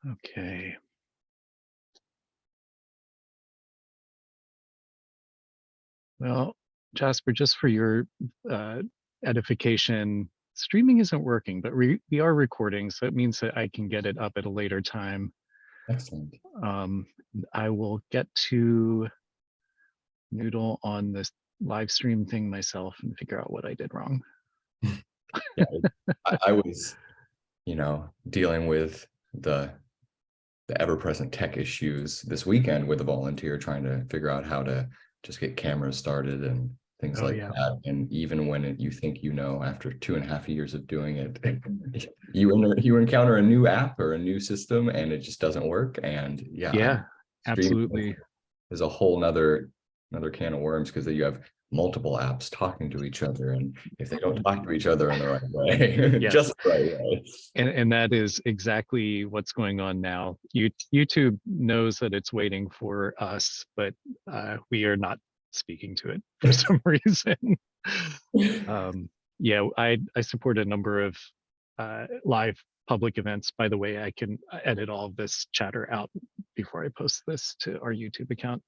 Okay. Well, Jasper, just for your uh, edification, streaming isn't working, but we are recording, so it means that I can get it up at a later time. Excellent. Um, I will get to noodle on this live stream thing myself and figure out what I did wrong. Yeah, I was, dealing with the ever-present tech issues this weekend with a volunteer trying to figure out how to just get cameras started and things Oh like yeah. that. And even when you think after 2.5 years of doing it, you encounter a new app or a new system and it just doesn't work. And Yeah, streaming absolutely. is a whole another can of worms because you have multiple apps talking to each other, and if they don't talk to each other in the right way, Yes. just the right way. And that is exactly what's going on now. YouTube knows that it's waiting for us, but we are not speaking to it for some reason. Yeah, I support a number of live public events. By the way, I can edit all of this chatter out before I post this to our YouTube account.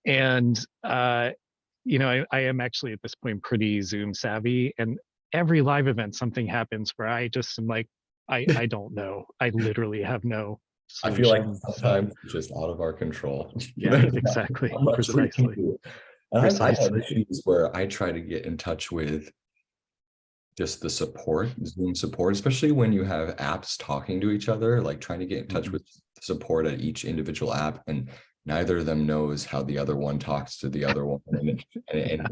And I am actually at this point pretty Zoom savvy, and every live event something happens where I just am like, I don't know. I literally have no I feel like solution. So sometimes it's just out of our control. yeah, There's exactly, not much we can precisely, do. And I've had precisely. issues where I try to get in touch with just the support, Zoom support, especially when you have apps talking to each other, like trying to get in touch Mhm. with support at each individual app, and neither of them knows how the other one talks to the other one. And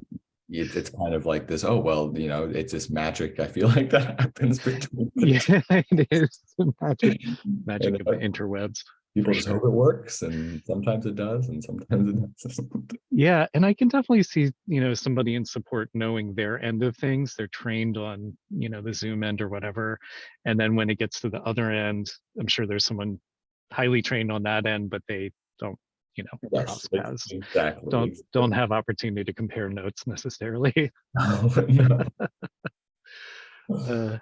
it's kind of like this, oh, well, it's this magic, I feel like, that happens between the two. Yeah, it is the magic And of the interwebs for people just hope sure. it works, and sometimes it does, and sometimes it doesn't. Yeah, and I can definitely see, somebody in support knowing their end of things. They're trained on, the Zoom end or whatever. And then when it gets to the other end, I'm sure there's someone highly trained on that end, but they don't, Yes, cross paths. exactly. Don't have opportunity to compare notes necessarily. No. Uh,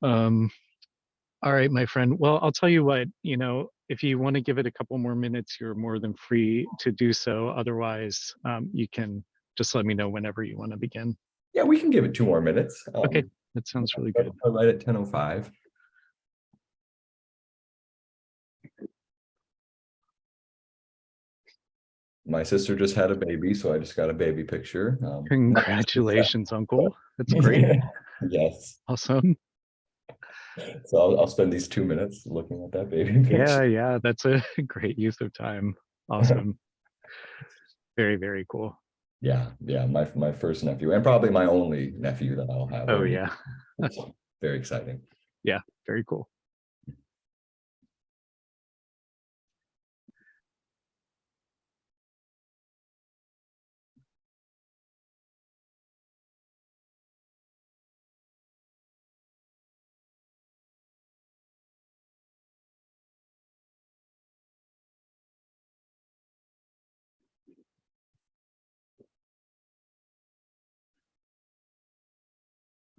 um, all right, my friend. Well, I'll tell you what, if you want to give it a couple more minutes, you're more than free to do so. Otherwise, you can just let me know whenever you want to begin. Yeah, we can give it 2 more minutes. Okay, that sounds really good. Right at 10:05. My sister just had a baby, so I just got a baby picture. Congratulations, Uncle. That's great. Yes. Awesome. So I'll spend these 2 minutes looking at that baby Yeah, picture. yeah, that's a great use of time. Awesome. Very, very cool. Yeah, my first nephew, and probably my only nephew that I'll have. Oh, yeah. Very exciting. Yeah, very cool.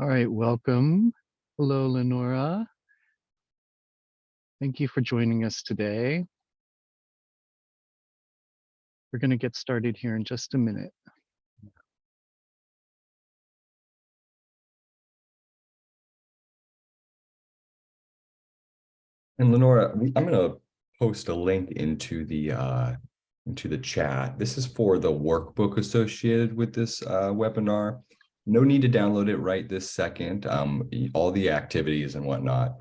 All right, welcome. Hello, Lenora. Thank you for joining us today. We're going to get started here in just a minute. And Lenora, I'm going to post a link into the chat. This is for the workbook associated with this webinar. No need to download it right this second. All the activities and whatnot,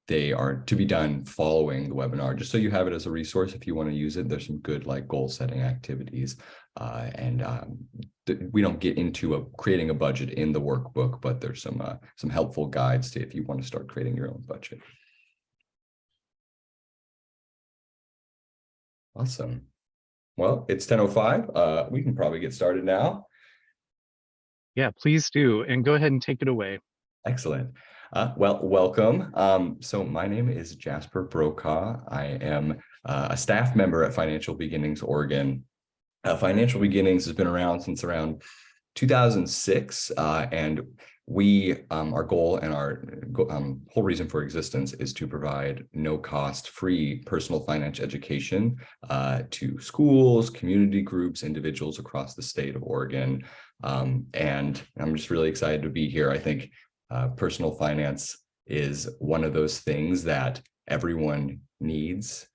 they are to be done following the webinar, just so you have it as a resource if you want to use it. There's some good goal setting activities, and we don't get into creating a budget in the workbook, but there's some helpful guides to if you want to start creating your own budget. Awesome. Well, it's 10:05. We can probably get started now. Yeah, please do. And go ahead and take it away. Excellent. Well, welcome. So my name is Jasper Brokaw. I am a staff member at Financial Beginnings Oregon. Financial Beginnings has been around since around 2006, and we, our goal and our whole reason for existence is to provide no-cost, free personal finance education to schools, community groups, individuals across the state of Oregon. And I'm just really excited to be here. I think personal finance is one of those things that everyone needs.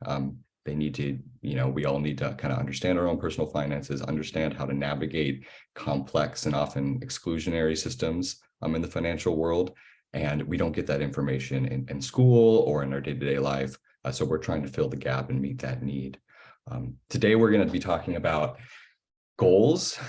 They need to, we all need to kind of understand our own personal finances, understand how to navigate complex and often exclusionary systems in the financial world. And we don't get that information in school or in our day-to-day life. So we're trying to fill the gap and meet that need. Today, we're going to be talking about goals,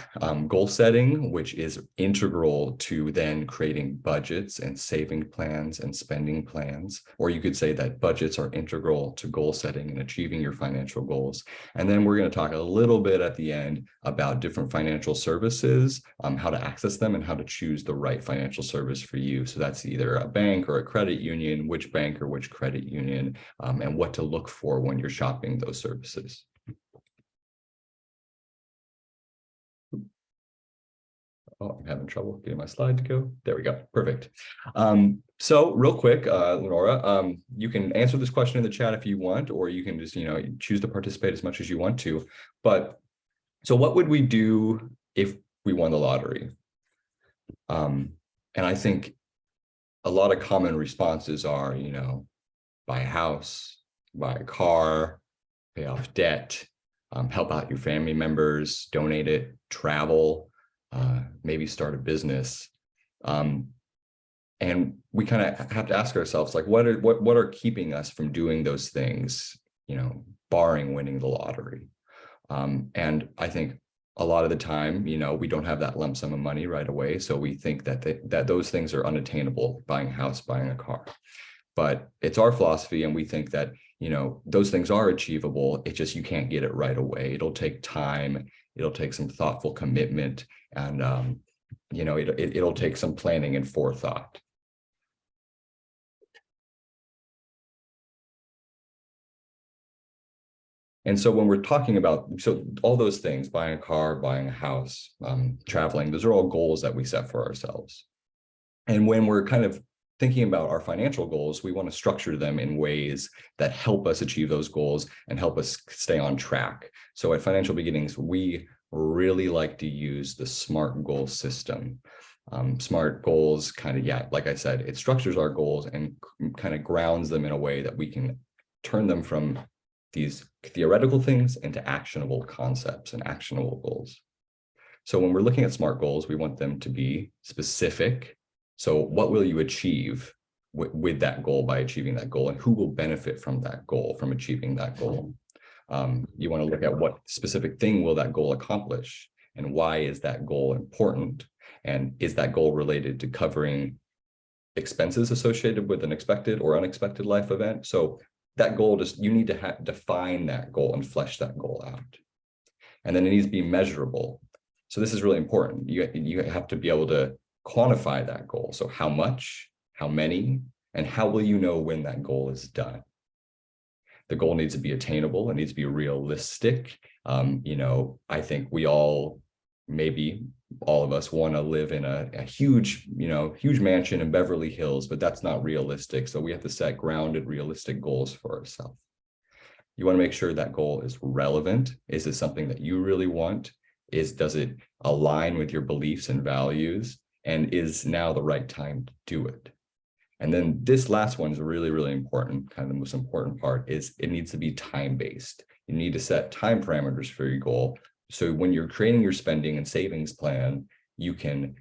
goal setting, which is integral to then creating budgets and saving plans and spending plans. Or you could say that budgets are integral to goal setting and achieving your financial goals. And then we're going to talk a little bit at the end about different financial services, how to access them, and how to choose the right financial service for you. So that's either a bank or a credit union, which bank or which credit union, and what to look for when you're shopping those services. Oh, I'm having trouble getting my slide to go. There we go. Perfect. So real quick, Lenora, you can answer this question in the chat if you want, or you can just, choose to participate as much as you want to. But so what would we do if we won the lottery? And I think a lot of common responses are, buy a house, buy a car, pay off debt, help out your family members, donate it, travel, maybe start a business. And we kind of have to ask ourselves, like, what are keeping us from doing those things, barring winning the lottery? And I think a lot of the time, we don't have that lump sum of money right away. So we think that those things are unattainable, buying a house, buying a car. But it's our philosophy, and we think that, those things are achievable. It's just you can't get it right away. It'll take time. It'll take some thoughtful commitment, and it'll take some planning and forethought. And so when we're talking about, all those things, buying a car, buying a house, traveling, those are all goals that we set for ourselves. And when we're kind of thinking about our financial goals, we want to structure them in ways that help us achieve those goals and help us stay on track. So at Financial Beginnings, we really like to use the SMART goal system. SMART goals like I said, it structures our goals and kind of grounds them in a way that we can turn them from these theoretical things into actionable concepts and actionable goals. So when we're looking at SMART goals, we want them to be specific. So what will you achieve with that goal by achieving that goal, and who will benefit from that goal, from achieving that goal? You want to look at what specific thing will that goal accomplish, and why is that goal important? And is that goal related to covering expenses associated with an expected or unexpected life event? So that goal, you need to define that goal and flesh that goal out. And then it needs to be measurable. So this is really important. You have to be able to quantify that goal. So how much, how many, and how will you know when that goal is done? The goal needs to be attainable. It needs to be realistic. I think maybe all of us want to live in a huge mansion in Beverly Hills, but that's not realistic. So we have to set grounded, realistic goals for ourselves. You want to make sure that goal is relevant. Is it something that you really want? Does it align with your beliefs and values? And is now the right time to do it? And then this last one is really, really important. Kind of the most important part is it needs to be time-based. You need to set time parameters for your goal. So when you're creating your spending and savings plan, you can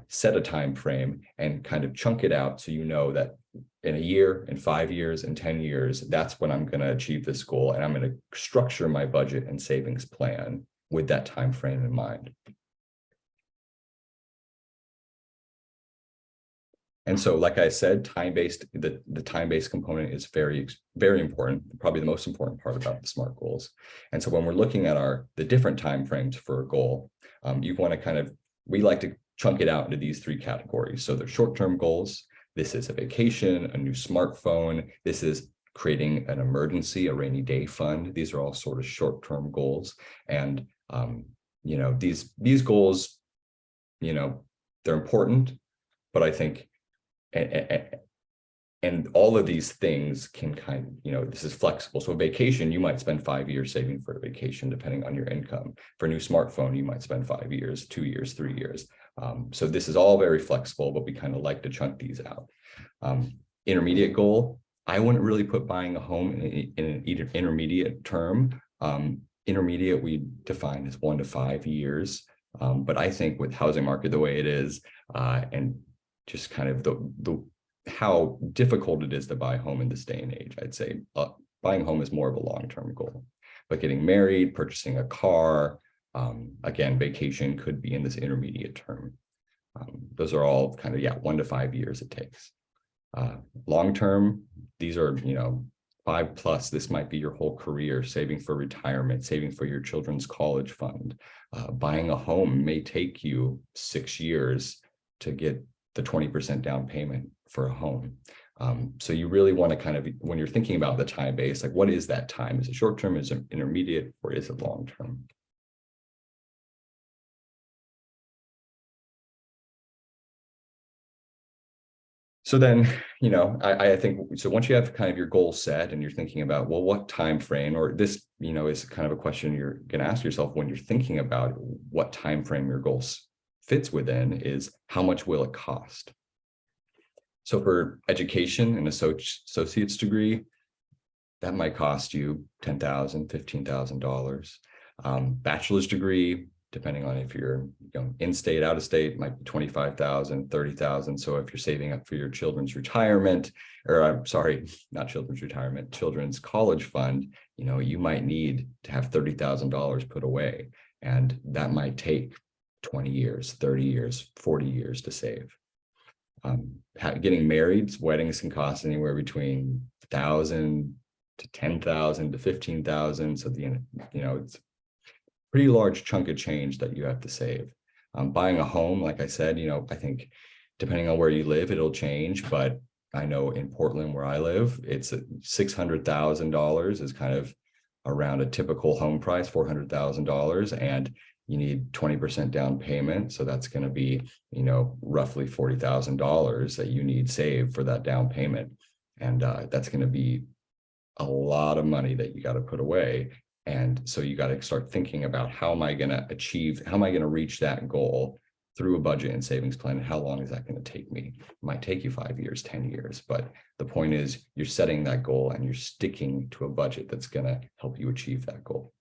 set a time frame and kind of chunk it out, so you know that in a year, in 5 years, in 10 years, that's when I'm going to achieve this goal, and I'm going to structure my budget and savings plan with that time frame in mind. And so, like I said, time-based, the time-based component is very, very important, probably the most important part about the SMART goals. And so when we're looking at the different timeframes for a goal, you want to we like to chunk it out into these 3 categories. So they're short-term goals. This is a vacation, a new smartphone. This is creating an emergency, a rainy day fund. These are all sort of short-term goals. And, these goals, you know, they're important, but I think, and all of these things can kind of, you know, this is flexible. So a vacation, you might spend 5 years saving for a vacation, depending on your income. For a new smartphone, you might spend 5 years, 2 years, 3 years. So this is all very flexible, but we kind of like to chunk these out. Intermediate goal, I wouldn't really put buying a home in an intermediate term. Intermediate we define as 1 to 5 years. But I think with housing market the way it is, and just kind of the how difficult it is to buy a home in this day and age, I'd say buying a home is more of a long-term goal. But getting married, purchasing a car, again, vacation could be in this intermediate term. Those are all kind of, yeah, 1 to 5 years it takes. Long-term, these are, you know, 5+, this might be your whole career, saving for retirement, saving for your children's college fund. Buying a home may take you 6 years to get the 20% down payment for a home. So you really want to kind of, when you're thinking about the time base, like what is that time? Is it short-term, is it intermediate, or is it long-term? So then, you know, I think, so once you have kind of your goal set and you're thinking about, well, what time frame, or this, you know, is kind of a question you're going to ask yourself when you're thinking about what time frame your goals fits within, is how much will it cost? So for education, an associate's degree, that might cost you $10,000, $15,000. Bachelor's degree, depending on if you're, you know, in-state, out-of-state, might be 25,000, 30,000. So if you're saving up for your children's retirement, or I'm sorry, not children's retirement, children's college fund, you know, you might need to have $30,000 put away, and that might take 20 years, 30 years, 40 years to save. Getting married, weddings can cost anywhere between 1,000 to 10,000 to 15,000. So you know, it's pretty large chunk of change that you have to save. Buying a home, like I said, you know, I think depending on where you live, it'll change. But I know in Portland, where I live, it's $600,000 is kind of around a typical home price, $400,000, and you need 20% down payment. So that's going to be, you know, roughly $40,000 that you need saved for that down payment. And that's going to be a lot of money that you got to put away. And so you got to start thinking about, how am I going to reach that goal through a budget and savings plan? And how long is that going to take me? It might take you 5 years, 10 years. But the point is, you're setting that goal and you're sticking to a budget that's going to help you achieve that goal.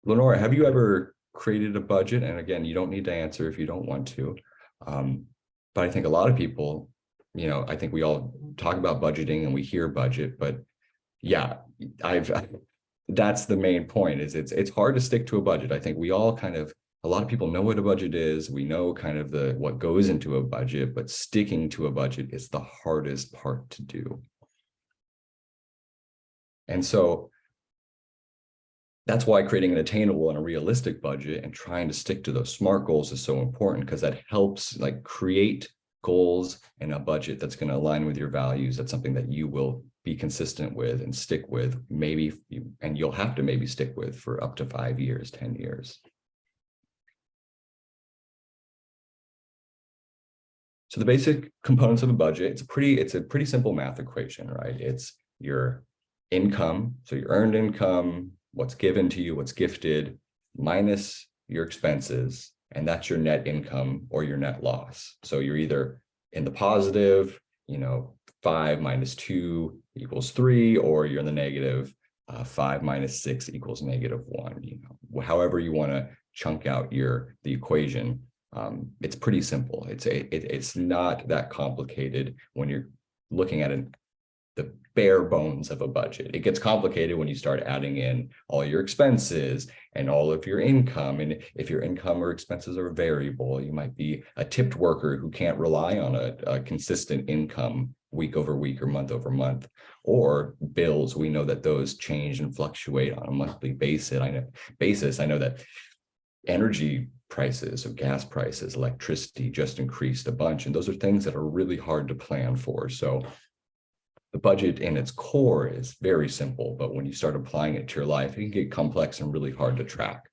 Lenora, have you ever created a budget? And again, you don't need to answer if you don't want to. But I think a lot of people, you know, I think we all talk about budgeting and we hear budget, but yeah, that's the main point, is it's hard to stick to a budget. I think we all kind of, a lot of people know what a budget is. We know kind of what goes into a budget, but sticking to a budget is the hardest part to do. And so that's why creating an attainable and a realistic budget and trying to stick to those SMART goals is so important, because that helps like create goals and a budget that's going to align with your values. That's something that you will be consistent with and stick with, and you'll have to maybe stick with for up to 5 years, 10 years. So the basic components of a budget, it's a pretty simple math equation, right? It's your income, so your earned income, what's given to you, what's gifted, minus your expenses, and that's your net income or your net loss. So you're either in the positive, you know, 5 minus 2 equals 3, or you're in the negative, 5 minus 6 equals -1. You know, however you want to chunk out the equation. It's pretty simple. It's not that complicated when you're looking at the bare bones of a budget. It gets complicated when you start adding in all your expenses and all of your income. And if your income or expenses are variable, you might be a tipped worker who can't rely on a consistent income week over week or month over month. Or bills, we know that those change and fluctuate on a monthly basis. I know that energy prices, so gas prices, electricity just increased a bunch. And those are things that are really hard to plan for. So The budget in its core is very simple, but when you start applying it to your life, it can get complex and really hard to track.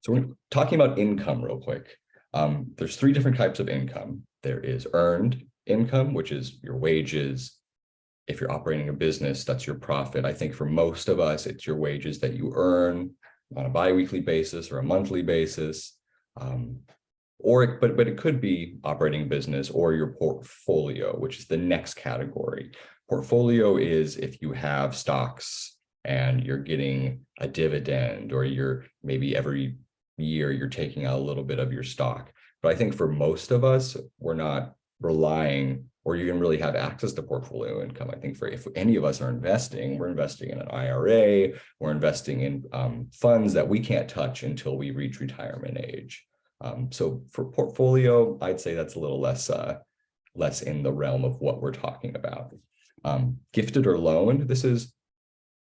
So we're talking about income real quick. There's 3 different types of income. There is earned income, which is your wages. If you're operating a business, that's your profit. I think for most of us, it's your wages that you earn on a biweekly basis or a monthly basis. But it could be operating a business or your portfolio, which is the next category. Portfolio is if you have stocks and you're getting a dividend, or you're maybe every year you're taking out a little bit of your stock. But I think for most of us, we're not relying, or you can really have access to portfolio income. I think for if any of us are investing, we're investing in an IRA, we're investing in funds that we can't touch until we reach retirement age. So for portfolio, I'd say that's a little less in the realm of what we're talking about. Gifted or loaned, this is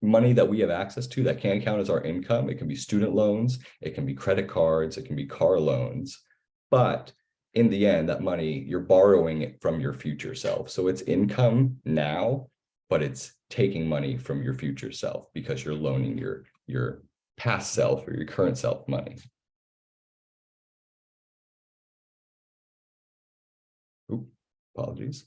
money that we have access to that can count as our income. It can be student loans, it can be credit cards, it can be car loans. But in the end, that money, you're borrowing it from your future self. So it's income now, but it's taking money from your future self because you're loaning your past self or your current self money. Oops, apologies.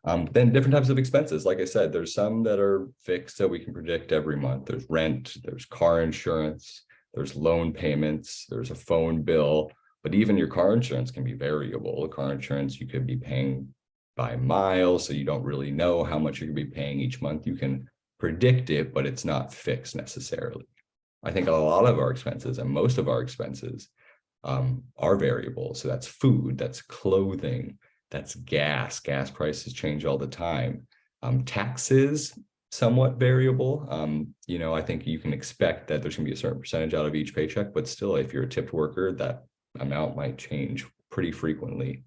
Then different types of expenses. Like I said, there's some that are fixed that we can predict every month. There's rent, there's car insurance, there's loan payments, there's a phone bill, but even your car insurance can be variable. Car insurance, you could be paying by mile, so you don't really know how much you're gonna be paying each month. You can predict it, but it's not fixed necessarily. I think a lot of our expenses and most of our expenses are variable. So that's food, that's clothing, that's gas. Gas prices change all the time. Taxes, somewhat variable. I think you can expect that there's going to be a certain percentage out of each paycheck, but still, if you're a tipped worker, that amount might change pretty frequently.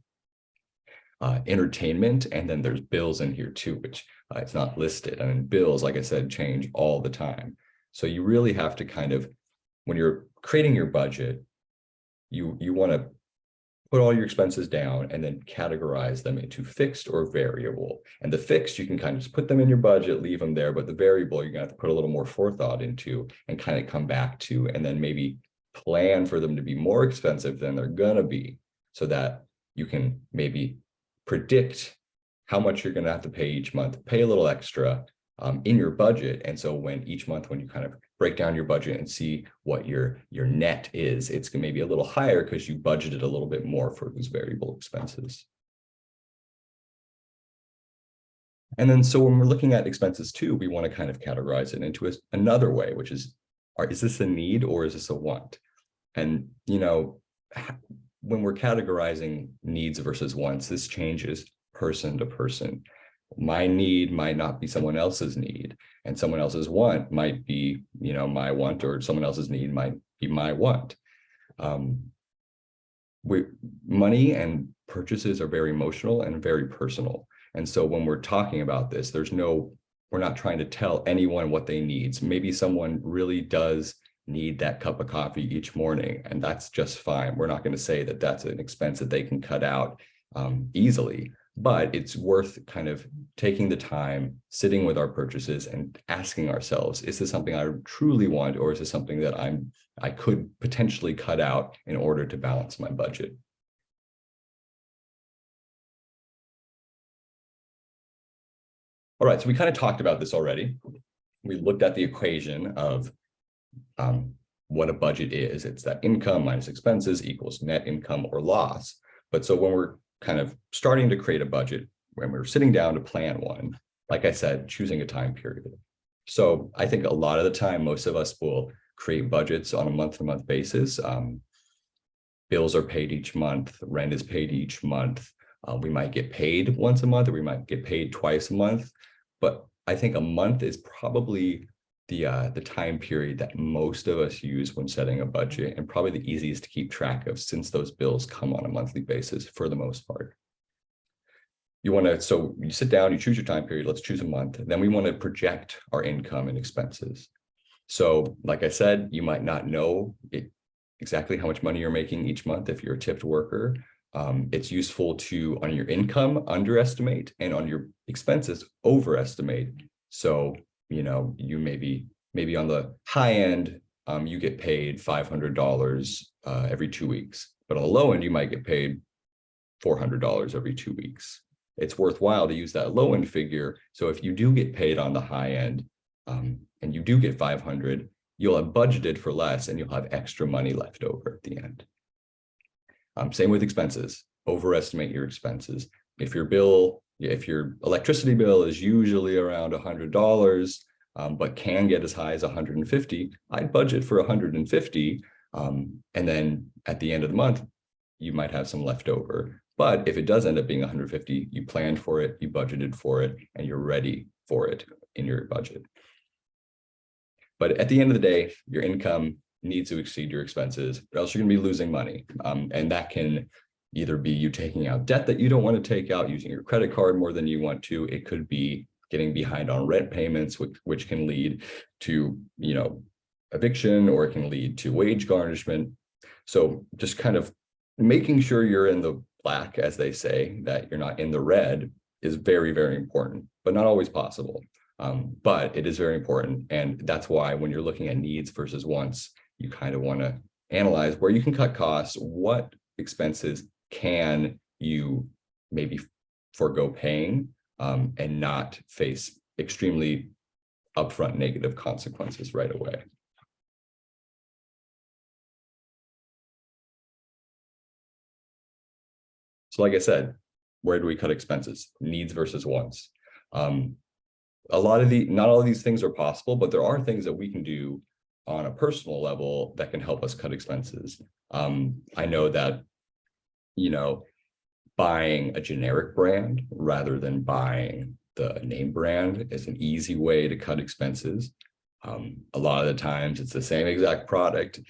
Entertainment, and then there's bills in here too, which it's not listed. I mean, bills, like I said, change all the time. So you really have to kind of, when you're creating your budget, you want to put all your expenses down and then categorize them into fixed or variable. And the fixed, you can kind of just put them in your budget, leave them there, but the variable, you're gonna have to put a little more forethought into and kind of come back to, and then maybe plan for them to be more expensive than they're gonna be, so that you can maybe predict how much you're gonna have to pay each month, pay a little extra in your budget. And so when each month, when you kind of break down your budget and see what your net is, it's gonna maybe a little higher because you budgeted a little bit more for those variable expenses. And then so when we're looking at expenses too, we want to kind of categorize it into another way, which is this a need or is this a want? And when we're categorizing needs versus wants, this changes person to person. My need might not be someone else's need, and someone else's want might be, my want, or someone else's need might be my want. Money and purchases are very emotional and very personal. And so when we're talking about this, we're not trying to tell anyone what they need. Maybe someone really does need that cup of coffee each morning, and that's just fine. We're not going to say that that's an expense that they can cut out easily. But it's worth kind of taking the time, sitting with our purchases and asking ourselves, is this something I truly want, or is this something that I could potentially cut out in order to balance my budget? All right, so we kind of talked about this already. We looked at the equation of what a budget is. It's that income minus expenses equals net income or loss. But so when we're kind of starting to create a budget, when we're sitting down to plan one, like I said, choosing a time period. So I think a lot of the time, most of us will create budgets on a month-to-month basis. Bills are paid each month, rent is paid each month. We might get paid once a month, or we might get paid twice a month. But I think a month is probably the time period that most of us use when setting a budget, and probably the easiest to keep track of, since those bills come on a monthly basis for the most part. So you sit down, you choose your time period, let's choose a month, then we want to project our income and expenses. So like I said, you might not know exactly how much money you're making each month if you're a tipped worker. It's useful to, on your income, underestimate, and on your expenses, overestimate. So, you maybe on the high end, you get paid $500 every 2 weeks, but on the low end, you might get paid $400 every 2 weeks. It's worthwhile to use that low end figure. So if you do get paid on the high end, and you do get 500, you'll have budgeted for less and you'll have extra money left over at the end. Same with expenses. Overestimate your expenses. If your electricity bill is usually around $100, but can get as high as 150, I'd budget for 150. And then at the end of the month, you might have some left over. But if it does end up being 150, you planned for it, you budgeted for it, and you're ready for it in your budget. But at the end of the day, your income needs to exceed your expenses, or else you're going to be losing money. And that can either be you taking out debt that you don't want to take out, using your credit card more than you want to. It could be getting behind on rent payments, which can lead to, eviction, or it can lead to wage garnishment. So just kind of making sure you're in the black, as they say, that you're not in the red, is very, very important, but not always possible. But it is very important. And that's why when you're looking at needs versus wants, you kind of want to analyze where you can cut costs, what expenses can you maybe forego paying, and not face extremely upfront negative consequences right away. So like I said, where do we cut expenses? Needs versus wants. Not all of these things are possible, but there are things that we can do on a personal level that can help us cut expenses. I know that, buying a generic brand rather than buying the name brand is an easy way to cut expenses. A lot of the times it's the same exact product.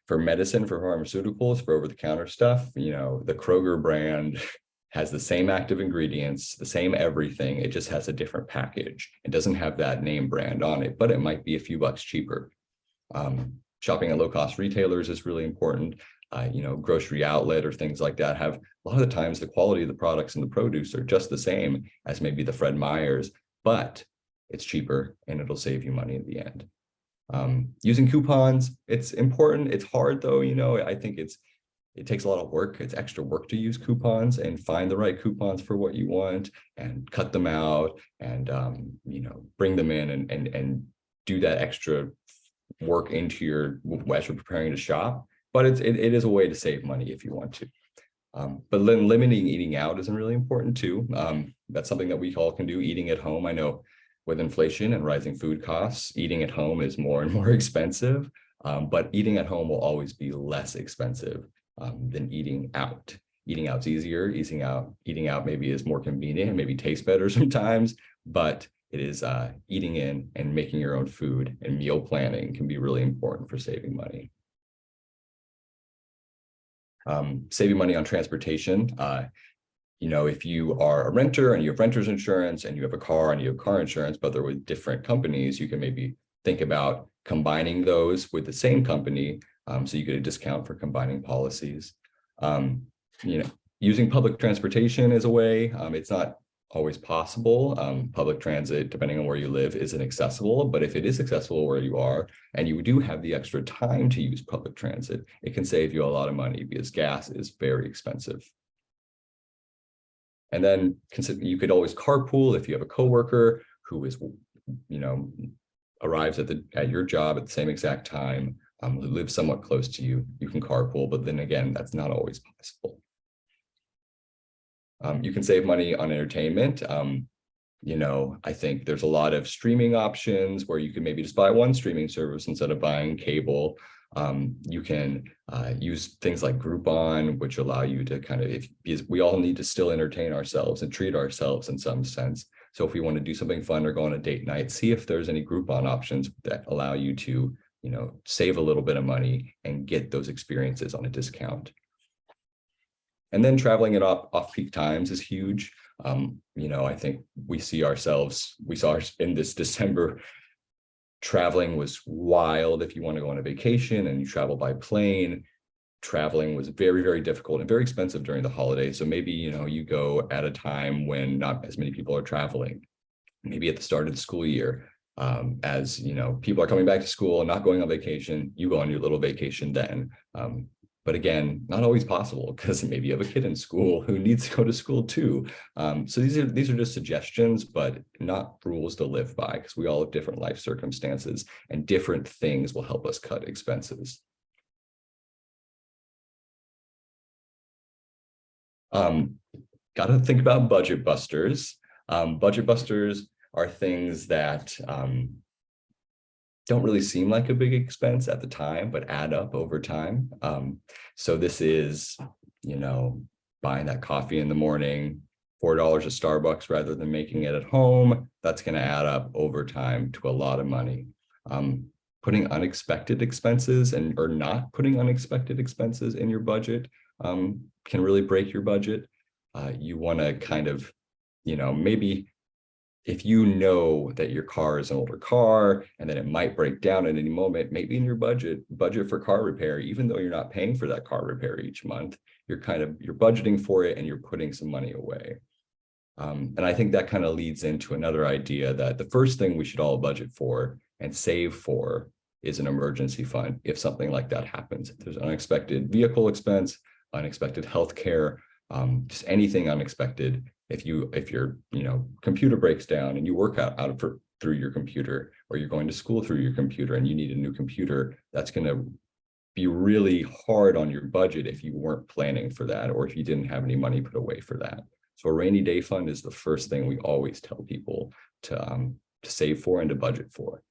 For medicine, for pharmaceuticals, for over-the-counter stuff, the Kroger brand has the same active ingredients, the same everything. It just has a different package. It doesn't have that name brand on it, but it might be a few bucks cheaper. Shopping at low-cost retailers is really important. Grocery outlet or things like that have, a lot of the times, the quality of the products and the produce are just the same as maybe the Fred Meyer's, but it's cheaper and it'll save you money at the end. Using coupons, it's important. It's hard though, I think it takes a lot of work. It's extra work to use coupons and find the right coupons for what you want and cut them out and, bring them in and do that extra work into as you're preparing to shop. But it is a way to save money if you want to. But limiting eating out isn't really important too. That's something that we all can do, eating at home. I know with inflation and rising food costs, eating at home is more and more expensive, but eating at home will always be less expensive than eating out. Eating out's easier. Eating out maybe is more convenient and maybe tastes better sometimes, but it is eating in and making your own food and meal planning can be really important for saving money. Saving money on transportation. If you are a renter and you have renter's insurance and you have a car and you have car insurance, but they're with different companies, you can maybe think about combining those with the same company, so you get a discount for combining policies. Using public transportation is a way. It's not always possible. Public transit, depending on where you live, isn't accessible, but if it is accessible where you are and you do have the extra time to use public transit, it can save you a lot of money because gas is very expensive. And then you could always carpool if you have a coworker who is, arrives at your job at the same exact time, who lives somewhat close to you. You can carpool, but then again, that's not always possible. You can save money on entertainment. I think there's a lot of streaming options where you can maybe just buy one streaming service instead of buying cable. You can use things like Groupon, which allow you to because we all need to still entertain ourselves and treat ourselves in some sense. So if we want to do something fun or go on a date night, see if there's any Groupon options that allow you to, save a little bit of money and get those experiences on a discount. And then traveling at off-peak times is huge. I think we saw in this December, traveling was wild. If you want to go on a vacation and you travel by plane, traveling was very, very difficult and very expensive during the holidays. So maybe, you go at a time when not as many people are traveling, maybe at the start of the school year. As people are coming back to school and not going on vacation, you go on your little vacation then. But again, not always possible, because maybe you have a kid in school who needs to go to school too. So these are just suggestions, but not rules to live by, because we all have different life circumstances, and different things will help us cut expenses. Got to think about budget busters. Budget busters are things that don't really seem like a big expense at the time, but add up over time. So this is, buying that coffee in the morning, $4 at Starbucks rather than making it at home. That's going to add up over time to a lot of money. Putting unexpected expenses or not putting unexpected expenses in your budget can really break your budget. You want to kind of, maybe if you know that your car is an older car and that it might break down at any moment, maybe in your budget for car repair, even though you're not paying for that car repair each month, you're budgeting for it and you're putting some money away. And I think that kind of leads into another idea that the first thing we should all budget for and save for is an emergency fund if something like that happens. If there's unexpected vehicle expense, unexpected healthcare, just anything unexpected. If your computer breaks down and you work through your computer, or you're going to school through your computer and you need a new computer, that's going to be really hard on your budget if you weren't planning for that, or if you didn't have any money put away for that. So a rainy day fund is the first thing we always tell people to save for and to budget for.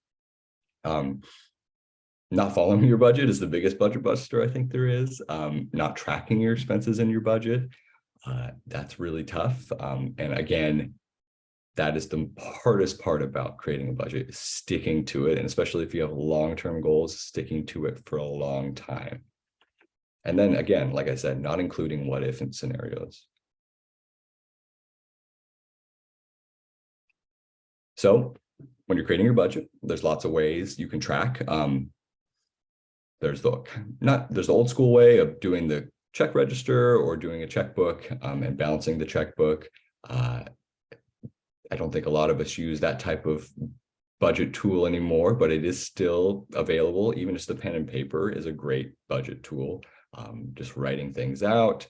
Not following your budget is the biggest budget buster I think there is. Not tracking your expenses in your budget. That's really tough. And again, that is the hardest part about creating a budget, is sticking to it. And especially if you have long-term goals, sticking to it for a long time. And then again, like I said, not including what if scenarios. So when you're creating your budget, there's lots of ways you can track. There's the old school way of doing the check register or doing a checkbook and balancing the checkbook. I don't think a lot of us use that type of budget tool anymore, but it is still available. Even just the pen and paper is a great budget tool. Just writing things out,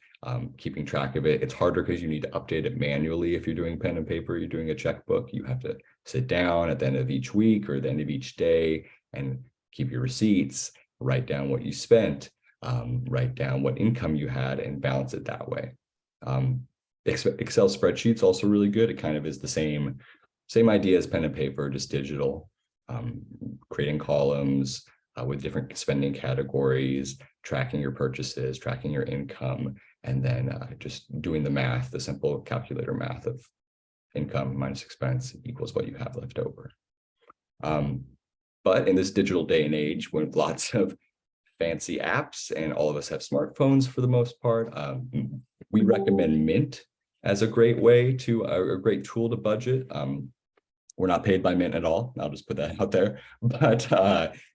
keeping track of it. It's harder because you need to update it manually. If you're doing pen and paper, you're doing a checkbook, you have to sit down at the end of each week or the end of each day and keep your receipts, write down what you spent, write down what income you had, and balance it that way. Excel spreadsheets also really good. It kind of is the same idea as pen and paper, just digital. Creating columns with different spending categories, tracking your purchases, tracking your income, and then just doing the math, the simple calculator math of income minus expense equals what you have left over. But in this digital day and age, with lots of fancy apps and all of us have smartphones for the most part, we recommend Mint as a great way to a great tool to budget. We're not paid by Mint at all. I'll just put that out there, but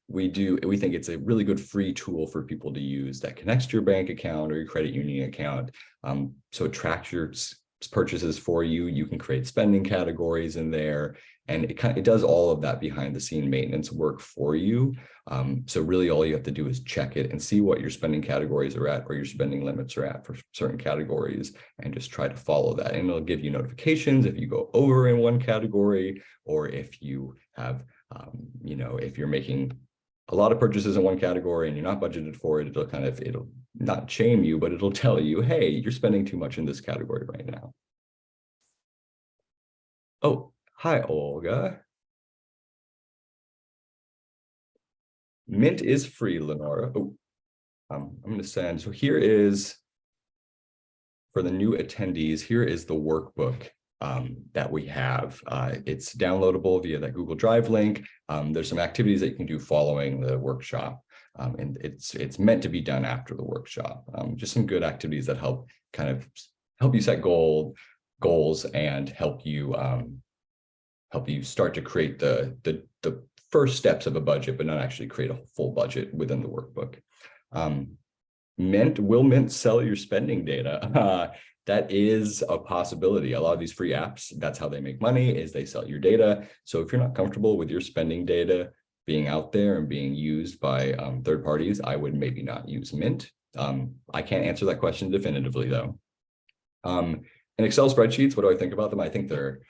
we think it's a really good free tool for people to use that connects to your bank account or your credit union account. So it tracks your purchases for you. You can create spending categories in there, and it does all of that behind the scene maintenance work for you. So really all you have to do is check it and see what your spending categories are at, or your spending limits are at for certain categories, and just try to follow that. And it'll give you notifications if you go over in one category, or if you have, if you're making a lot of purchases in one category and you're not budgeted for it, it'll not shame you, but it'll tell you, hey, you're spending too much in this category right now. Oh, hi, Olga. Mint is free, Lenora. Oh, I'm going to send. So here is, for the new attendees, here is the workbook that we have. It's downloadable via that Google Drive link. There's some activities that you can do following the workshop. And it's meant to be done after the workshop. Just some good activities that help you set goals and help you start to create the first steps of a budget, but not actually create a full budget within the workbook. will Mint sell your spending data? That is a possibility. A lot of these free apps, that's how they make money, is they sell your data. So if you're not comfortable with your spending data being out there and being used by third parties, I would maybe not use Mint. I can't answer that question definitively though. And Excel spreadsheets, what do I think about them? I think they're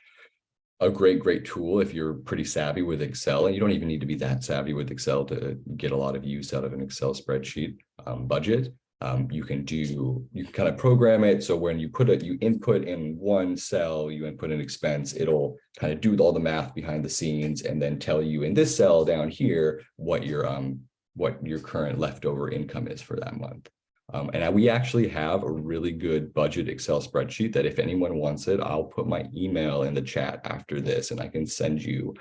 a great tool if you're pretty savvy with Excel, and you don't even need to be that savvy with Excel to get a lot of use out of an Excel spreadsheet budget. You can kind of program it. So when you you input in one cell, you input an expense, it'll kind of do all the math behind the scenes and then tell you in this cell down here what your current leftover income is for that month. And we actually have a really good budget Excel spreadsheet that if anyone wants it, I'll put my email in the chat after this and I can send you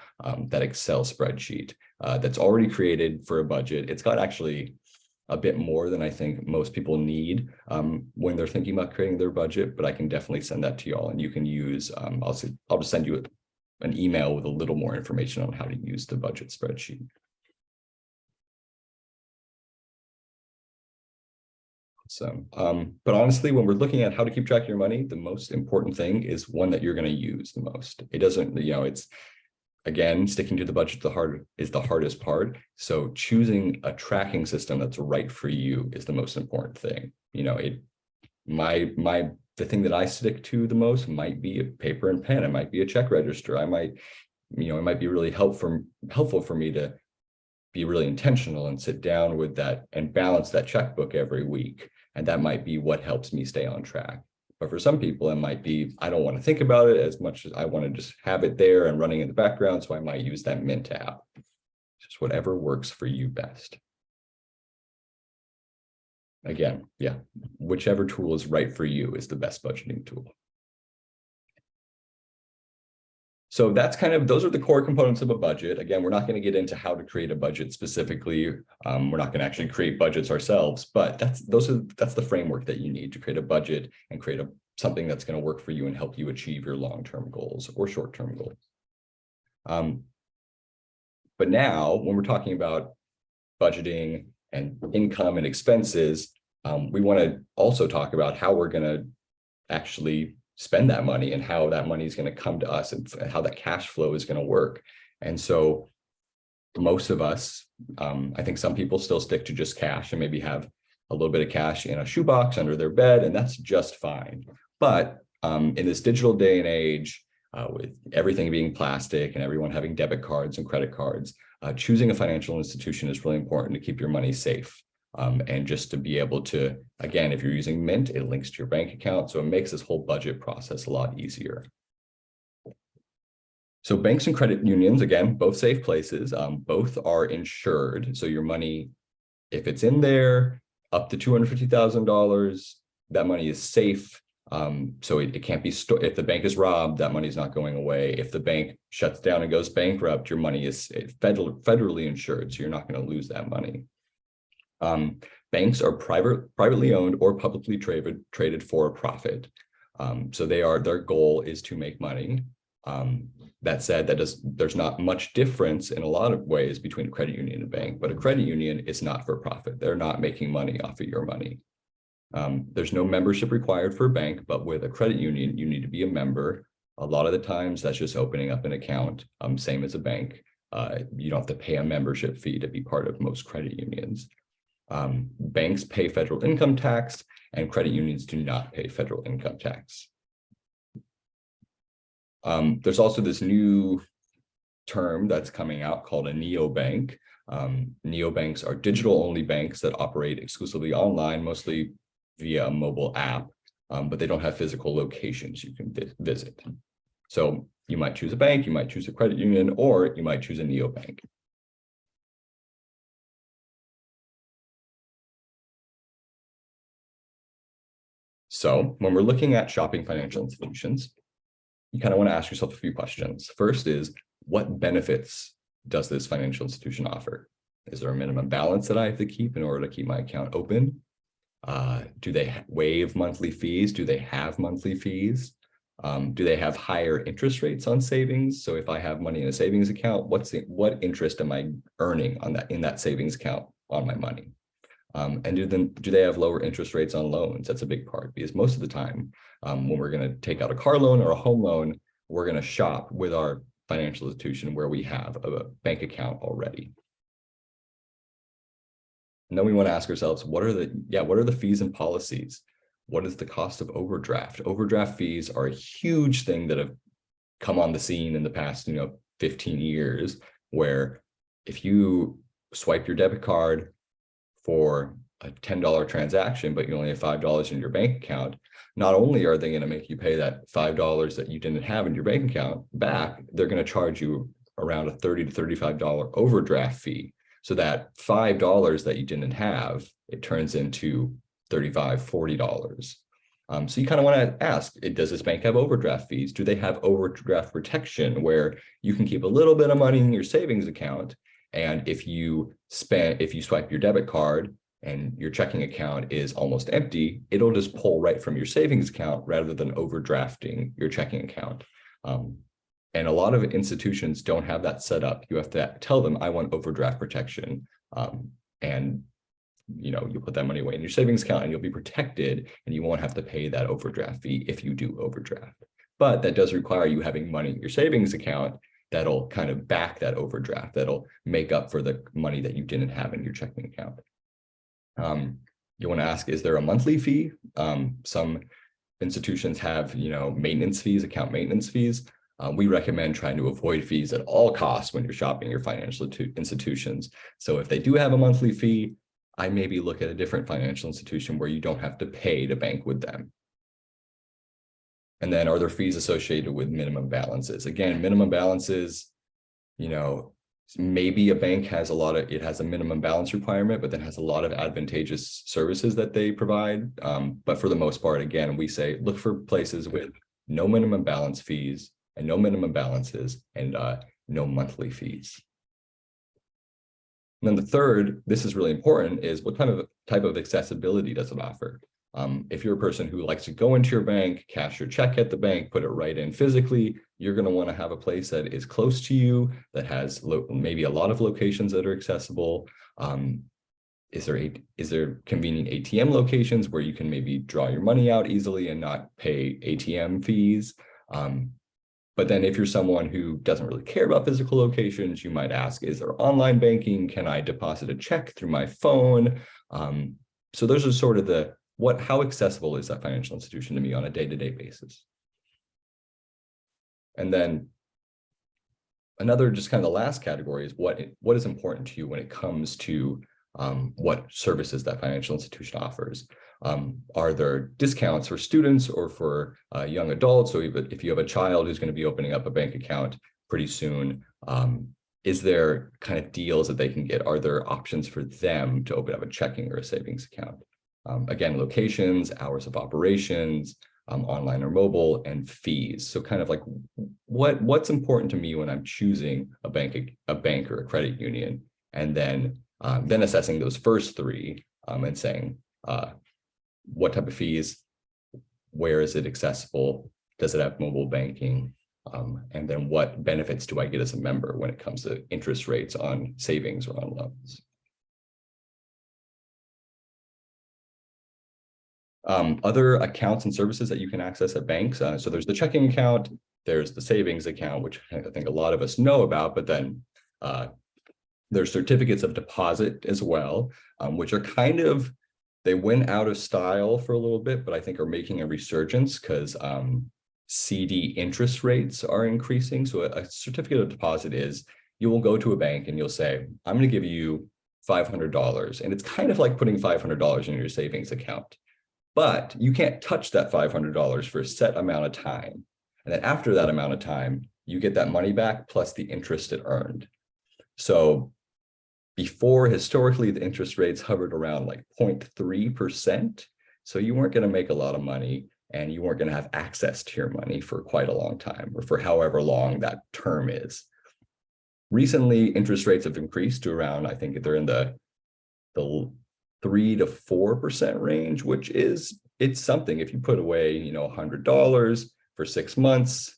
that Excel spreadsheet that's already created for a budget. It's got actually a bit more than I think most people need when they're thinking about creating their budget, but I can definitely send that to y'all and you can use, I'll just send you an email with a little more information on how to use the budget spreadsheet. So, but honestly, when we're looking at how to keep track of your money, the most important thing is one that you're going to use the most. It doesn't, it's, again, sticking to the budget is the hardest part. So choosing a tracking system that's right for you is the most important thing. The thing that I stick to the most might be a paper and pen. It might be a check register. It might be really helpful for me to be really intentional and sit down with that and balance that checkbook every week. And that might be what helps me stay on track. But for some people, it might be, I don't want to think about it as much as I want to just have it there and running in the background. So I might use that Mint app. Just whatever works for you best. Again, yeah, whichever tool is right for you is the best budgeting tool. So that's those are the core components of a budget. Again, we're not going to get into how to create a budget specifically. We're not going to actually create budgets ourselves, but that's the framework that you need to create a budget and create something that's going to work for you and help you achieve your long-term goals or short-term goals. But now when we're talking about budgeting and income and expenses, we want to also talk about how we're going to actually spend that money and how that money is going to come to us and how that cash flow is going to work. And so most of us, I think some people still stick to just cash and maybe have a little bit of cash in a shoebox under their bed, and that's just fine. But in this digital day and age, with everything being plastic and everyone having debit cards and credit cards, choosing a financial institution is really important to keep your money safe. And just to be able to, again, if you're using Mint, it links to your bank account. So it makes this whole budget process a lot easier. So banks and credit unions, again, both safe places, both are insured. So your money, if it's in there, up to $250,000, that money is safe. So it can't be stored. If the bank is robbed, that money is not going away. If the bank shuts down and goes bankrupt, your money is federally insured. So you're not going to lose that money. Banks are privately owned or publicly traded for a profit. So their goal is to make money. That said, there's not much difference in a lot of ways between a credit union and a bank, but a credit union is not for profit. They're not making money off of your money. There's no membership required for a bank, but with a credit union, you need to be a member. A lot of the times that's just opening up an account, same as a bank. You don't have to pay a membership fee to be part of most credit unions. Banks pay federal income tax and credit unions do not pay federal income tax. There's also this new term that's coming out called a neobank. Neobanks are digital-only banks that operate exclusively online, mostly via a mobile app, but they don't have physical locations you can visit. So you might choose a bank, you might choose a credit union, or you might choose a neobank. So when we're looking at shopping financial institutions, you kind of want to ask yourself a few questions. First is, what benefits does this financial institution offer? Is there a minimum balance that I have to keep in order to keep my account open? Do they waive monthly fees? Do they have monthly fees? Do they have higher interest rates on savings? So if I have money in a savings account, what interest am I earning on that in that savings account on my money? And do they have lower interest rates on loans? That's a big part, because most of the time, when we're going to take out a car loan or a home loan, we're going to shop with our financial institution where we have a bank account already. And then we want to ask ourselves, what are the fees and policies? What is the cost of overdraft? Overdraft fees are a huge thing that have come on the scene in the past, 15 years, where if you swipe your debit card for a $10 transaction, but you only have $5 in your bank account, not only are they going to make you pay that $5 that you didn't have in your bank account back, they're going to charge you around a $30 to $35 overdraft fee. So that $5 that you didn't have, it turns into $35, $40. So you kind of want to ask, does this bank have overdraft fees? Do they have overdraft protection where you can keep a little bit of money in your savings account? And if you swipe your debit card and your checking account is almost empty, it'll just pull right from your savings account rather than overdrafting your checking account. And a lot of institutions don't have that set up. You have to tell them, I want overdraft protection. And you put that money away in your savings account and you'll be protected, and you won't have to pay that overdraft fee if you do overdraft. But that does require you having money in your savings account that'll kind of back that overdraft, that'll make up for the money that you didn't have in your checking account. You want to ask, is there a monthly fee? Some institutions have, maintenance fees, account maintenance fees. We recommend trying to avoid fees at all costs when you're shopping your financial institutions. So if they do have a monthly fee, I maybe look at a different financial institution where you don't have to pay to bank with them. And then, are there fees associated with minimum balances? Again, minimum balances, maybe a bank has a minimum balance requirement, but then has a lot of advantageous services that they provide. But for the most part, again, we say, look for places with no minimum balance fees and no minimum balances and no monthly fees. And then the third, this is really important, is what kind of type of accessibility does it offer? If you're a person who likes to go into your bank, cash your check at the bank, put it right in physically, you're going to want to have a place that is close to you, that has maybe a lot of locations that are accessible. Is there convenient ATM locations where you can maybe draw your money out easily and not pay ATM fees? But then if you're someone who doesn't really care about physical locations, you might ask, is there online banking? Can I deposit a check through my phone? So those are sort of how accessible is that financial institution to me on a day-to-day basis? And then another, just kind of the last category, is what is important to you when it comes to what services that financial institution offers. Are there discounts for students or for young adults? So if you have a child who's going to be opening up a bank account pretty soon, is there kind of deals that they can get? Are there options for them to open up a checking or a savings account? Again, locations, hours of operations, online or mobile, and fees. So kind of like what's important to me when I'm choosing a bank or a credit union, and then assessing those first three and saying, what type of fees, where is it accessible, does it have mobile banking, and then what benefits do I get as a member when it comes to interest rates on savings or on loans. Other accounts and services that you can access at banks. So there's the checking account, there's the savings account, which I think a lot of us know about, but then there's certificates of deposit as well, which are they went out of style for a little bit, but I think are making a resurgence because CD interest rates are increasing. So a certificate of deposit is, you will go to a bank and you'll say, I'm going to give you $500. And it's kind of like putting $500 in your savings account, but you can't touch that $500 for a set amount of time. And then after that amount of time, you get that money back plus the interest it earned. So before, historically, the interest rates hovered around like 0.3%. So you weren't going to make a lot of money, and you weren't going to have access to your money for quite a long time, or for however long that term is. Recently, interest rates have increased to around, I think they're in the 3 to 4% range, which it's something. If you put away, $100 for 6 months,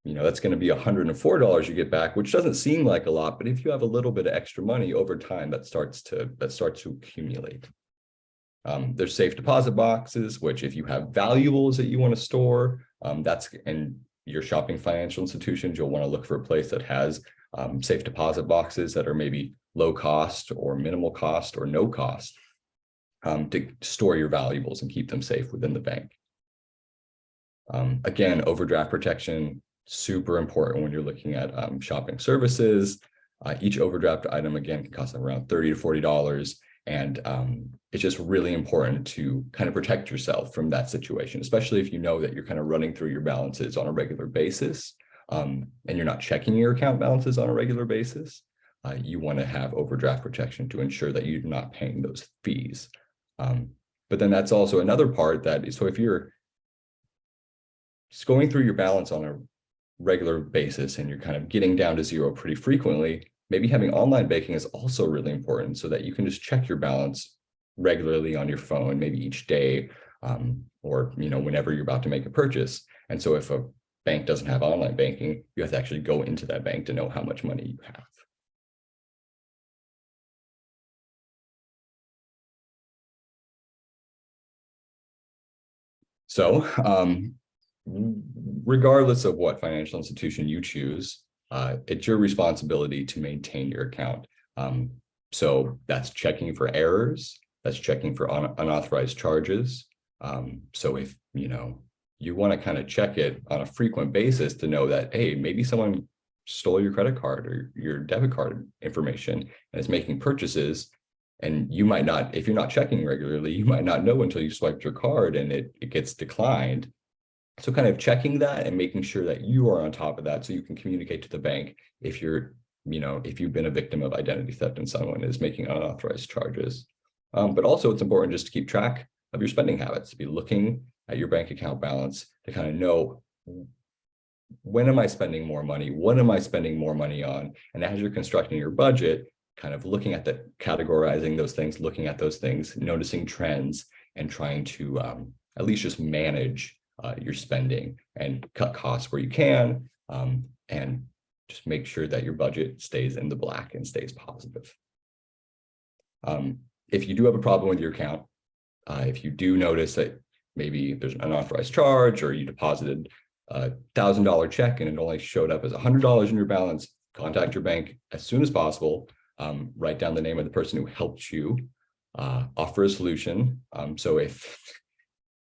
that's going to be $104 you get back, which doesn't seem like a lot, but if you have a little bit of extra money over time, that starts to accumulate. There's safe deposit boxes, which if you have valuables that you want to store, and your shopping financial institutions, you'll want to look for a place that has safe deposit boxes that are maybe low cost or minimal cost or no cost to store your valuables and keep them safe within the bank. Again, overdraft protection, super important when you're looking at shopping services. Each overdraft item, again, can cost around $30 to $40. And it's just really important to kind of protect yourself from that situation, especially if you know that you're kind of running through your balances on a regular basis and you're not checking your account balances on a regular basis. You want to have overdraft protection to ensure that you're not paying those fees. But then that's also another part that is, so if you're just going through your balance on a regular basis and you're kind of getting down to zero pretty frequently, maybe having online banking is also really important so that you can just check your balance regularly on your phone, maybe each day, or whenever you're about to make a purchase. And so if a bank doesn't have online banking, you have to actually go into that bank to know how much money you have. So regardless of what financial institution you choose, it's your responsibility to maintain your account. So that's checking for errors, that's checking for unauthorized charges. So if you want to kind of check it on a frequent basis to know that, hey, maybe someone stole your credit card or your debit card information and is making purchases, and you might not, if you're not checking regularly, you might not know until you swiped your card and it gets declined. So kind of checking that and making sure that you are on top of that so you can communicate to the bank if if you've been a victim of identity theft and someone is making unauthorized charges. But also it's important just to keep track of your spending habits, to be looking at your bank account balance to kind of know, when am I spending more money? What am I spending more money on? And as you're constructing your budget, kind of looking at categorizing those things, looking at those things, noticing trends, and trying to at least just manage your spending and cut costs where you can, and just make sure that your budget stays in the black and stays positive. If you do have a problem with your account, if you do notice that maybe there's an unauthorized charge or you deposited a $1,000 check and it only showed up as $100 in your balance, contact your bank as soon as possible. Write down the name of the person who helped you, offer a solution. So if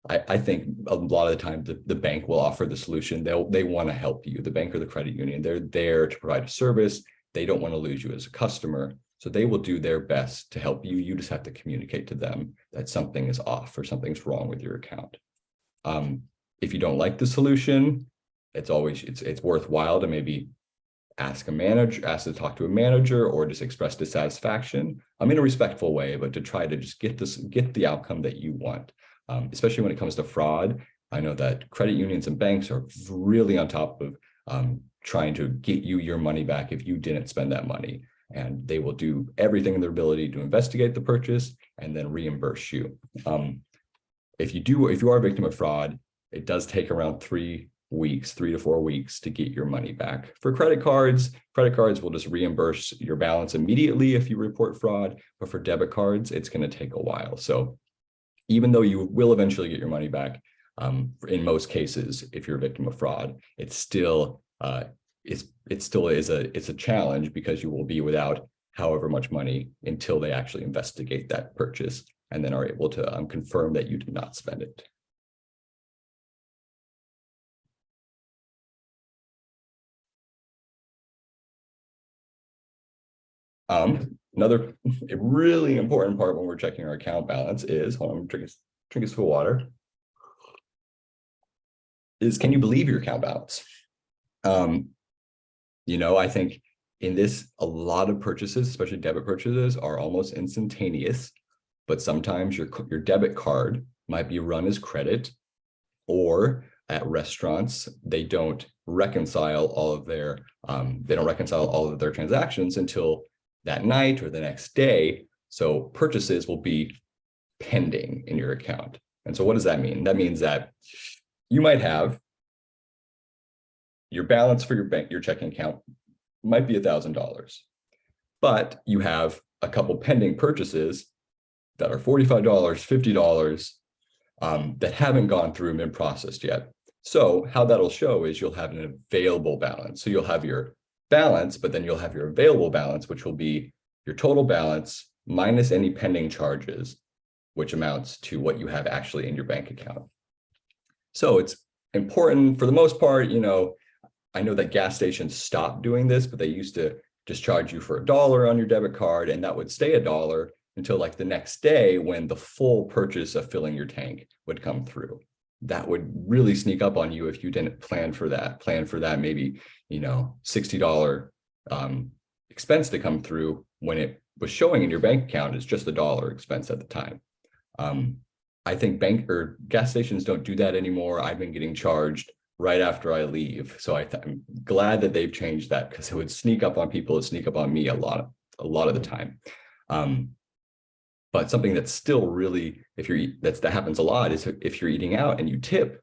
I think a lot of the time the bank will offer the solution. They want to help you, the bank or the credit union. They're there to provide a service. They don't want to lose you as a customer. So they will do their best to help you. You just have to communicate to them that something is off or something's wrong with your account. If you don't like the solution, it's worthwhile to maybe ask to talk to a manager or just express dissatisfaction in a respectful way, but to try to just get the outcome that you want. Especially when it comes to fraud. I know that credit unions and banks are really on top of trying to get you your money back if you didn't spend that money. And they will do everything in their ability to investigate the purchase and then reimburse you. If you are a victim of fraud, it does take around 3 to 4 weeks to get your money back. For credit cards will just reimburse your balance immediately if you report fraud, but for debit cards, it's going to take a while. So even though you will eventually get your money back, in most cases, if you're a victim of fraud, it's still is a challenge because you will be without however much money until they actually investigate that purchase and then are able to confirm that you did not spend it. Another really important part when we're checking our account balance is, hold on, drink a sip of water, is can you believe your account balance? I think in this, a lot of purchases, especially debit purchases, are almost instantaneous, but sometimes your debit card might be run as credit, or at restaurants, they don't reconcile all of their transactions until that night or the next day. So purchases will be pending in your account. And so what does that mean? That means that you might have your balance for your checking account might be $1,000, but you have a couple pending purchases that are $45, $50 that haven't gone through and been processed yet. So how that'll show is you'll have an available balance. So you'll have your balance, but then you'll have your available balance, which will be your total balance minus any pending charges, which amounts to what you have actually in your bank account. So it's important for the most part, you know, I know that gas stations stopped doing this, but they used to just charge you for $1 on your debit card, and that would stay $1 until like the next day when the full purchase of filling your tank would come through. That would really sneak up on you if you didn't plan for that maybe, you know, $60 expense to come through when it was showing in your bank account as just $1 expense at the time. I think bank or gas stations don't do that anymore. I've been getting charged right after I leave. So I'm glad that they've changed that, because it would sneak up on people, it'd sneak up on me a lot of the time. But something that's still really, that happens a lot, is if you're eating out and you tip,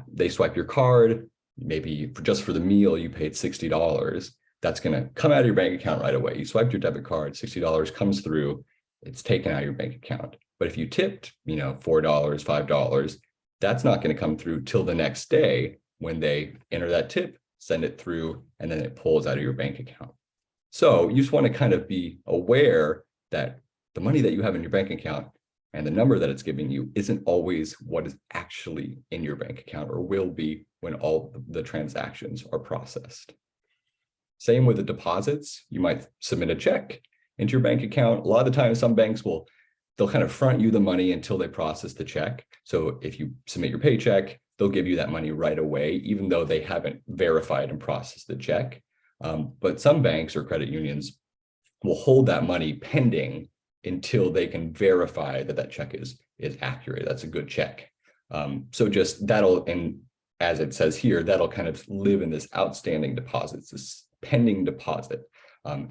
they swipe your card, maybe just for the meal you paid $60. That's going to come out of your bank account right away. You swiped your debit card, $60 comes through, it's taken out of your bank account. But if you tipped, you know, $4, $5, that's not going to come through till the next day when they enter that tip, send it through, and then it pulls out of your bank account. So you just want to kind of be aware that the money that you have in your bank account and the number that it's giving you isn't always what is actually in your bank account, or will be when all the transactions are processed. Same with the deposits. You might submit a check into your bank account. A lot of the time, some banks they'll kind of front you the money until they process the check. So if you submit your paycheck, they'll give you that money right away, even though they haven't verified and processed the check. But some banks or credit unions will hold that money pending until they can verify that check is accurate. That's a good check. So just that'll, and as it says here, that'll kind of live in this outstanding deposits, this pending deposit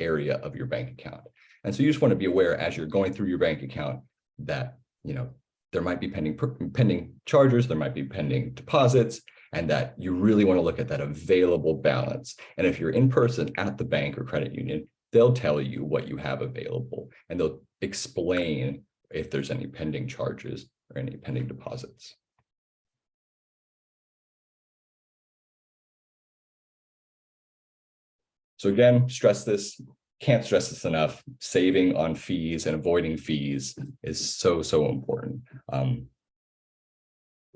area of your bank account. And so you just want to be aware as you're going through your bank account that, you know, there might be pending charges, there might be pending deposits, and that you really want to look at that available balance. And if you're in person at the bank or credit union, they'll tell you what you have available, and they'll explain if there's any pending charges or any pending deposits. So again, can't stress this enough. Saving on fees and avoiding fees is so important.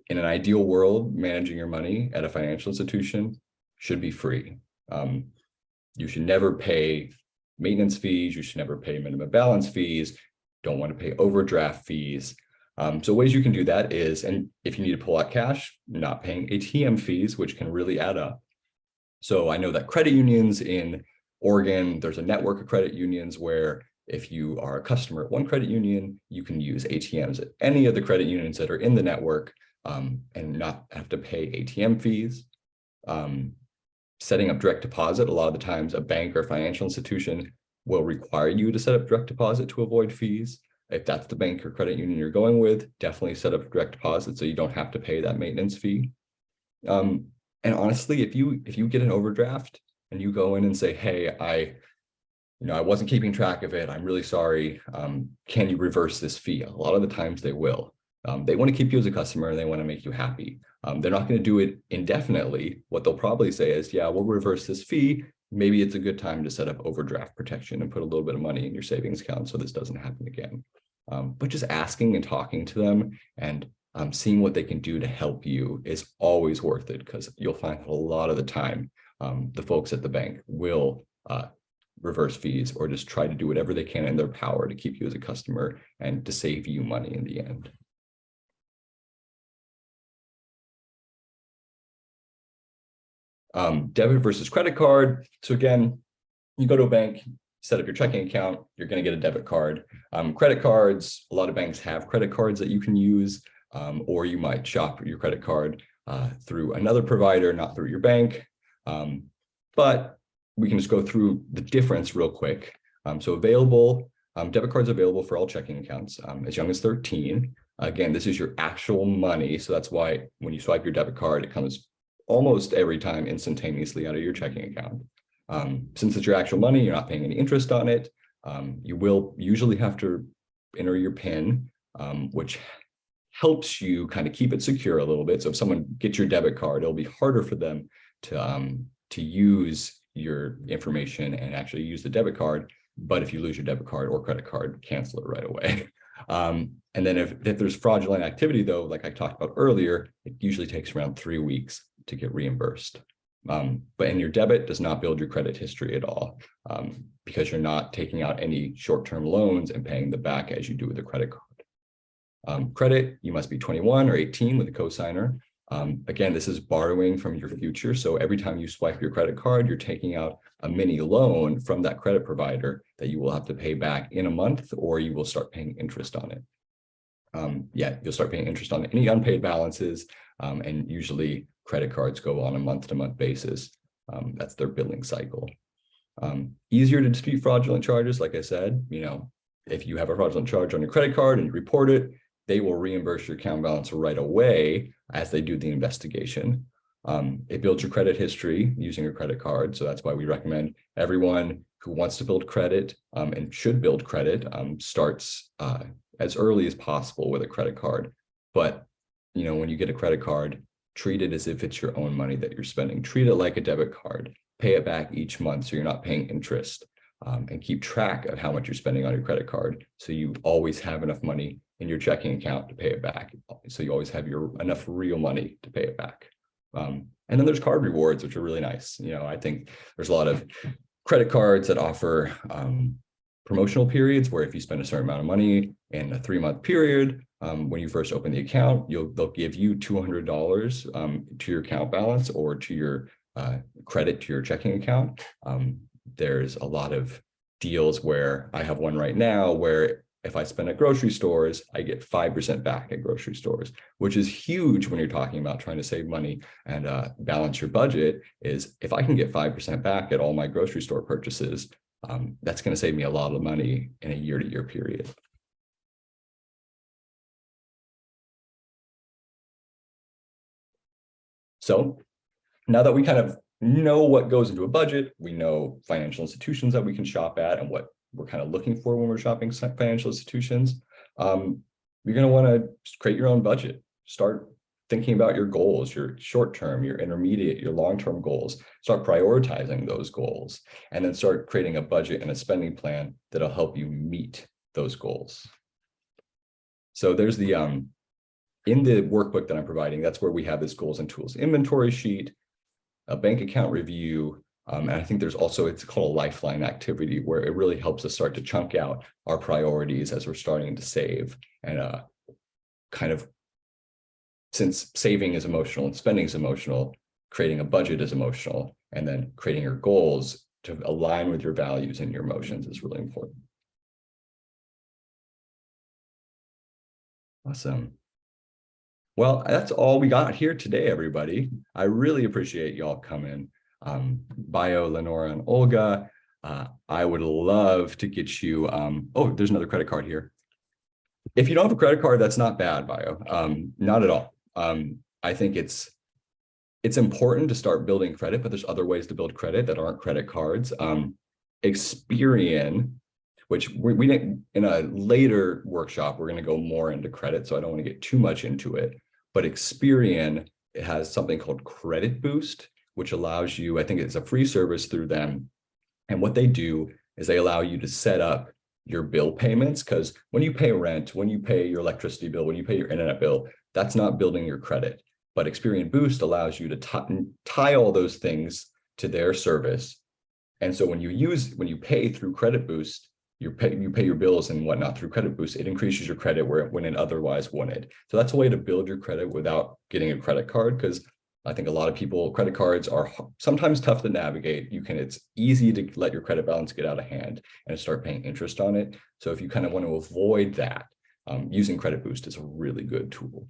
In an ideal world, managing your money at a financial institution should be free. You should never pay maintenance fees. You should never pay minimum balance fees. Don't want to pay overdraft fees. So ways you can do that is, and if you need to pull out cash, not paying ATM fees, which can really add up. So I know that credit unions in Oregon, there's a network of credit unions where if you are a customer at one credit union, you can use ATMs at any of the credit unions that are in the network and not have to pay ATM fees. Setting up direct deposit, a lot of the times a bank or financial institution will require you to set up direct deposit to avoid fees. If that's the bank or credit union you're going with, definitely set up direct deposit so you don't have to pay that maintenance fee. And honestly, if you get an overdraft and you go in and say, hey, I wasn't keeping track of it, I'm really sorry, can you reverse this fee? A lot of the times they will. They want to keep you as a customer and they want to make you happy. They're not going to do it indefinitely. What they'll probably say is, yeah, we'll reverse this fee. Maybe it's a good time to set up overdraft protection and put a little bit of money in your savings account so this doesn't happen again. But just asking and talking to them and seeing what they can do to help you is always worth it, because you'll find that a lot of the time, the folks at the bank will reverse fees or just try to do whatever they can in their power to keep you as a customer and to save you money in the end. Debit versus credit card. So again, you go to a bank, set up your checking account, you're going to get a debit card. Credit cards, a lot of banks have credit cards that you can use, or you might shop your credit card through another provider, not through your bank. But we can just go through the difference real quick. So available, debit cards available for all checking accounts as young as 13. Again, this is your actual money. So that's why when you swipe your debit card, it comes almost every time instantaneously out of your checking account. Since it's your actual money, you're not paying any interest on it. You will usually have to enter your PIN, which helps you kind of keep it secure a little bit. So if someone gets your debit card, it'll be harder for them to use your information and actually use the debit card. But if you lose your debit card or credit card, cancel it right away. And then if there's fraudulent activity, though, like I talked about earlier, it usually takes around 3 weeks to get reimbursed. But your debit does not build your credit history at all, because you're not taking out any short-term loans and paying them back as you do with a credit card. Credit, you must be 21 or 18 with a cosigner. Again, this is borrowing from your future. So every time you swipe your credit card, you're taking out a mini loan from that credit provider that you will have to pay back in a month, or you will start paying interest on it. You'll start paying interest on any unpaid balances, and usually credit cards go on a month-to-month basis. That's their billing cycle. Easier to dispute fraudulent charges. Like I said, if you have a fraudulent charge on your credit card and you report it, they will reimburse your account balance right away as they do the investigation. It builds your credit history using your credit card. So that's why we recommend everyone who wants to build credit and should build credit starts as early as possible with a credit card. But when you get a credit card, treat it as if it's your own money that you're spending. Treat it like a debit card. Pay it back each month so you're not paying interest, and keep track of how much you're spending on your credit card so you always have enough money in your checking account to pay it back. So you always have enough real money to pay it back. And then there's card rewards, which are really nice. I think there's a lot of credit cards that offer promotional periods where if you spend a certain amount of money in a 3-month period, when you first open the account, they'll give you $200 to your account balance or to your credit to your checking account. There's a lot of deals where I have one right now where if I spend at grocery stores, I get 5% back at grocery stores, which is huge when you're talking about trying to save money and balance your budget. Is if I can get 5% back at all my grocery store purchases, that's going to save me a lot of money in a year-to-year period. So now that we kind of know what goes into a budget, we know financial institutions that we can shop at and what we're kind of looking for when we're shopping financial institutions, you're going to want to create your own budget. Start thinking about your goals, your short-term, your intermediate, your long-term goals. Start prioritizing those goals, and then start creating a budget and a spending plan that'll help you meet those goals. So there's the in the workbook that I'm providing, that's where we have this goals and tools inventory sheet, a bank account review, and I think there's also, it's called a lifeline activity, where it really helps us start to chunk out our priorities as we're starting to save. And kind of, since saving is emotional and spending is emotional, creating a budget is emotional, and then creating your goals to align with your values and your emotions is really important. Awesome. Well, that's all we got here today, everybody. I really appreciate y'all coming. Bio, Lenora, and Olga, I would love to get you, oh, there's another credit card here. If you don't have a credit card, that's not bad, Bio, not at all. I think it's important to start building credit, but there's other ways to build credit that aren't credit cards. Experian, which we didn't, in a later workshop, we're going to go more into credit, so I don't want to get too much into it. But Experian, it has something called Credit Boost, which allows you, I think it's a free service through them. And what they do is they allow you to set up your bill payments, because when you pay rent, when you pay your electricity bill, when you pay your internet bill, that's not building your credit. But Experian Boost allows you to tie all those things to their service. And so when you pay through Credit Boost, you pay your bills and whatnot through Credit Boost, it increases your credit when it otherwise wouldn't. So that's a way to build your credit without getting a credit card, because I think a lot of people, credit cards are sometimes tough to navigate. It's easy to let your credit balance get out of hand and start paying interest on it. So if you kind of want to avoid that, using Credit Boost is a really good tool.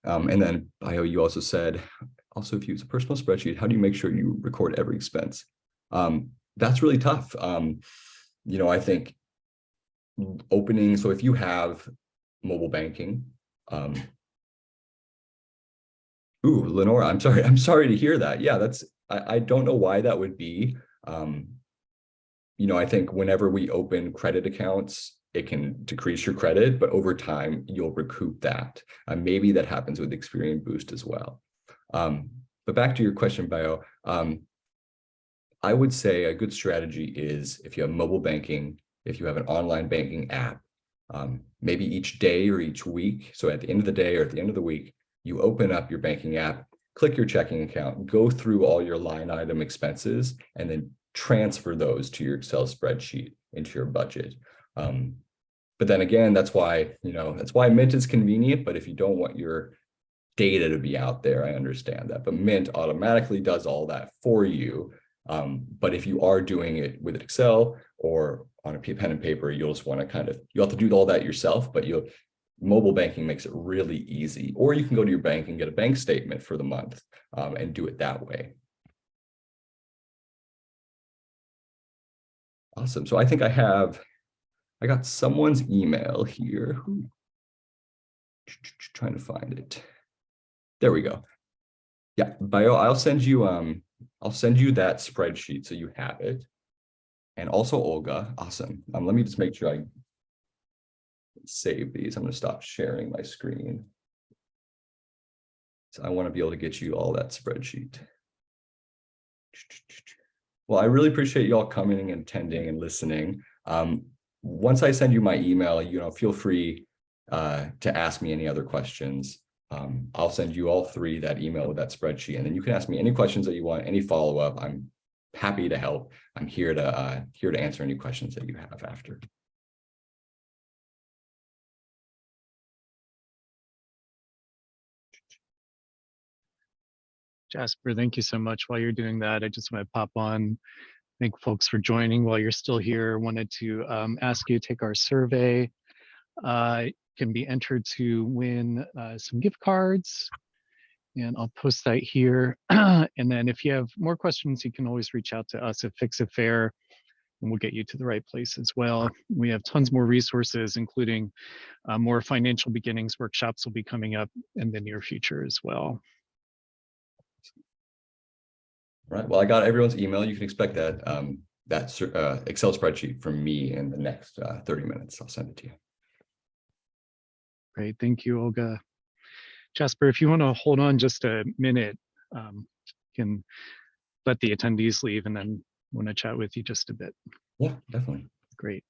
And then Bio, you also said, also if you use a personal spreadsheet, how do you make sure you record every expense? That's really tough. I think opening, so if you have mobile banking, Lenora, I'm sorry to hear that. Yeah, I don't know why that would be. I think whenever we open credit accounts, it can decrease your credit, but over time you'll recoup that. Maybe that happens with Experian Boost as well. But back to your question, Bio. I would say a good strategy is if you have mobile banking, if you have an online banking app, maybe each day or each week. So at the end of the day or at the end of the week, you open up your banking app, click your checking account, go through all your line item expenses, and then transfer those to your Excel spreadsheet into your budget. But then again, that's why Mint is convenient. But if you don't want your data to be out there, I understand that. But Mint automatically does all that for you. But if you are doing it with Excel or on a pen and paper, you'll just want to you have to do all that yourself, but mobile banking makes it really easy. Or you can go to your bank and get a bank statement for the month and do it that way. Awesome. So I think I got someone's email here. Trying to find it. There we go. Yeah, Bio, I'll send you that spreadsheet so you have it. And also Olga, awesome. Let me just make sure I save these. I'm going to stop sharing my screen. So I want to be able to get you all that spreadsheet. Well, I really appreciate y'all coming and attending and listening. Once I send you my email, feel free to ask me any other questions. I'll send you all three that email with that spreadsheet, and then you can ask me any questions that you want, any follow-up. I'm happy to help. I'm here to answer any questions that you have after. Jasper, thank you so much. While you're doing that, I just want to pop on. Thank folks for joining while you're still here. Wanted to ask you to take our survey. Can be entered to win some gift cards, and I'll post that here. And then if you have more questions, you can always reach out to us at Fix It Fair, and we'll get you to the right place as well. We have tons more resources, including more financial beginnings workshops will be coming up in the near future as well. Right. Well, I got everyone's email. You can expect that Excel spreadsheet from me in the next 30 minutes. I'll send it to you. Great. Thank you, Olga. Jasper, if you want to hold on just a minute, can let the attendees leave, and then want to chat with you just a bit. Yeah, definitely. Great.